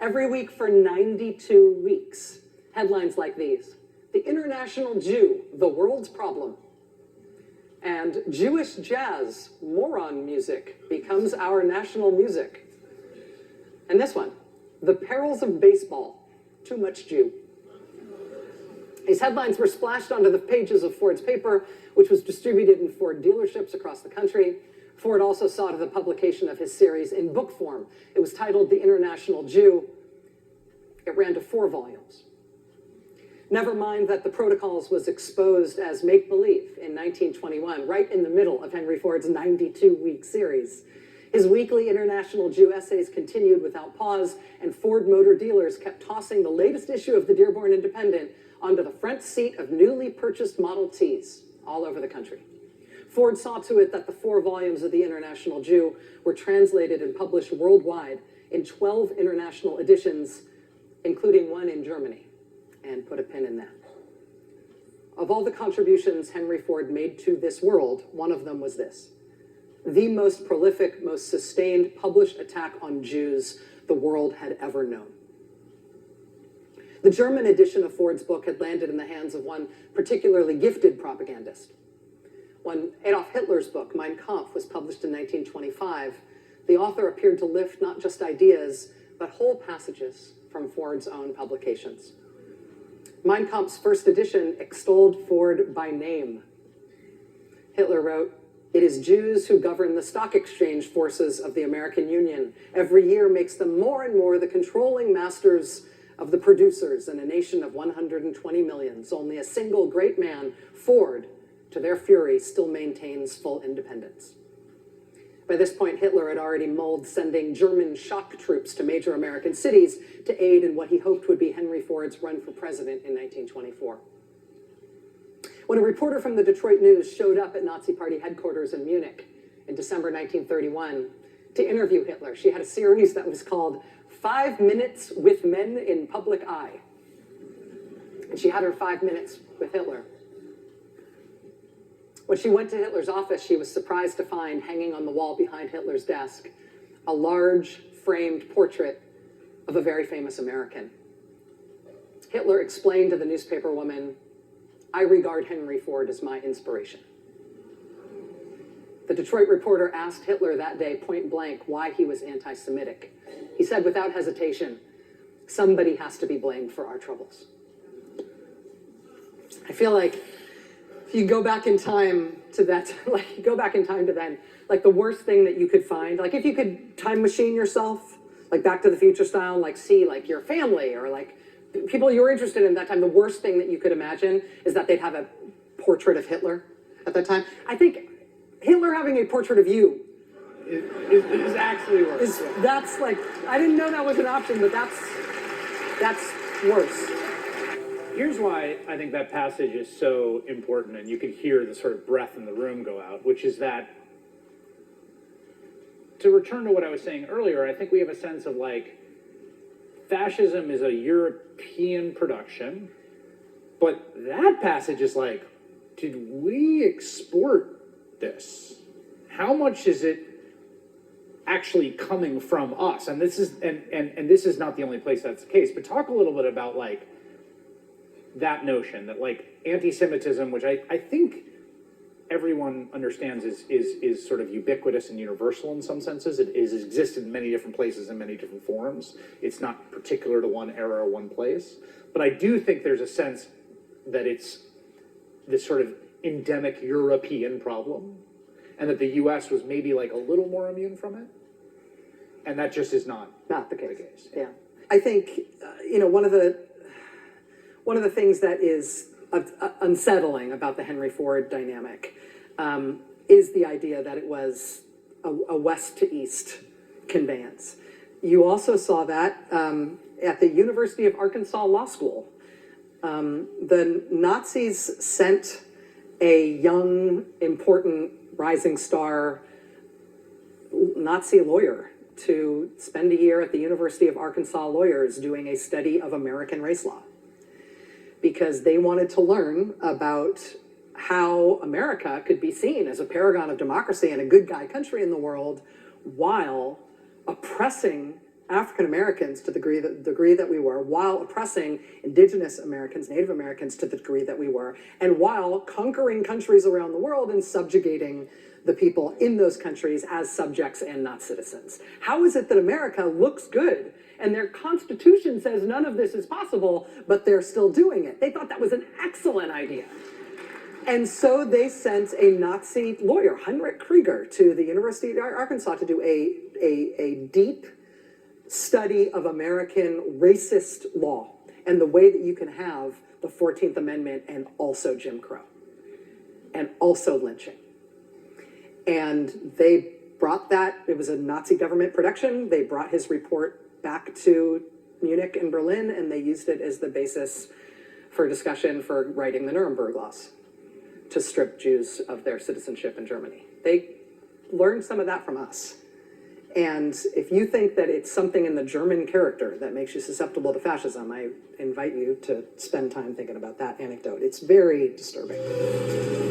every week for 92 weeks. Headlines like these: "The International Jew, the World's Problem," and "Jewish Jazz, Moron Music, Becomes Our National Music." And this one: "The Perils of Baseball, Too Much Jew." These headlines were splashed onto the pages of Ford's paper, which was distributed in Ford dealerships across the country. Ford also saw to the publication of his series in book form. It was titled "The International Jew." It ran to 4 volumes. Never mind that the Protocols was exposed as make-believe in 1921, right in the middle of Henry Ford's 92-week series. His weekly International Jew essays continued without pause, and Ford motor dealers kept tossing the latest issue of the Dearborn Independent onto the front seat of newly purchased Model Ts all over the country. Ford saw to it that the 4 volumes of the International Jew were translated and published worldwide in 12 international editions, including one in Germany, and put a pin in that. Of all the contributions Henry Ford made to this world, one of them was this: the most prolific, most sustained published attack on Jews the world had ever known. The German edition of Ford's book had landed in the hands of one particularly gifted propagandist. When Adolf Hitler's book, Mein Kampf, was published in 1925, the author appeared to lift not just ideas, but whole passages from Ford's own publications. Mein Kampf's first edition extolled Ford by name. Hitler wrote, "It is Jews who govern the stock exchange forces of the American Union. Every year makes them more and more the controlling masters of the producers in a nation of 120 millions. Only a single great man, Ford, to their fury, still maintains full independence." By this point, Hitler had already mulled sending German shock troops to major American cities to aid in what he hoped would be Henry Ford's run for president in 1924. When a reporter from the Detroit News showed up at Nazi Party headquarters in Munich in December 1931 to interview Hitler, she had a series that was called 5 Minutes with Men in Public Eye. And she had her 5 minutes with Hitler. When she went to Hitler's office, she was surprised to find hanging on the wall behind Hitler's desk a large framed portrait of a very famous American. Hitler explained to the newspaper woman, "I regard Henry Ford as my inspiration." The Detroit Reporter asked Hitler that day point blank why he was anti-Semitic. He said without hesitation, "Somebody has to be blamed for our troubles." I feel like if you go back in time to that, then, like the worst thing that you could find, like if you could time machine yourself, like Back to the Future style, like see like your family or like people you're interested in that time, the worst thing that you could imagine is that they'd have a portrait of Hitler at that time. I think Hitler having a portrait of you is actually worse. That's like, I didn't know that was an option, but that's worse. Here's why I think that passage is so important, and you can hear the sort of breath in the room go out, which is that, to return to what I was saying earlier, I think we have a sense of like, fascism is a European production, but that passage is like, did we export this? How much is it actually coming from us? And this is and this is not the only place that's the case, but talk a little bit about like that notion that like anti-Semitism, which I think everyone understands is sort of ubiquitous and universal in some senses. It is existed in many different places in many different forms. It's not particular to one era or one place. But I do think there's a sense that it's this sort of endemic European problem, and that the US was maybe like a little more immune from it. And that just is not the case. Yeah. I think, one of the things that is unsettling about the Henry Ford dynamic is the idea that it was a west to east conveyance. You also saw that at the University of Arkansas Law School. The Nazis sent a young, important, rising star Nazi lawyer to spend a year at the University of Arkansas Lawyers doing a study of American race law, because they wanted to learn about how America could be seen as a paragon of democracy and a good guy country in the world while oppressing African Americans to the degree that we were, while oppressing indigenous Americans, Native Americans to the degree that we were, and while conquering countries around the world and subjugating the people in those countries as subjects and not citizens. How is it that America looks good and their constitution says none of this is possible, but they're still doing it? They thought that was an excellent idea. And so they sent a Nazi lawyer, Heinrich Krieger, to the University of Arkansas to do a deep study of American racist law and the way that you can have the 14th Amendment and also Jim Crow and also lynching. And they brought that, it was a Nazi government production, they brought his report back to Munich and Berlin, and they used it as the basis for discussion for writing the Nuremberg Laws to strip Jews of their citizenship in Germany. They learned some of that from us. And if you think that it's something in the German character that makes you susceptible to fascism, I invite you to spend time thinking about that anecdote. It's very disturbing.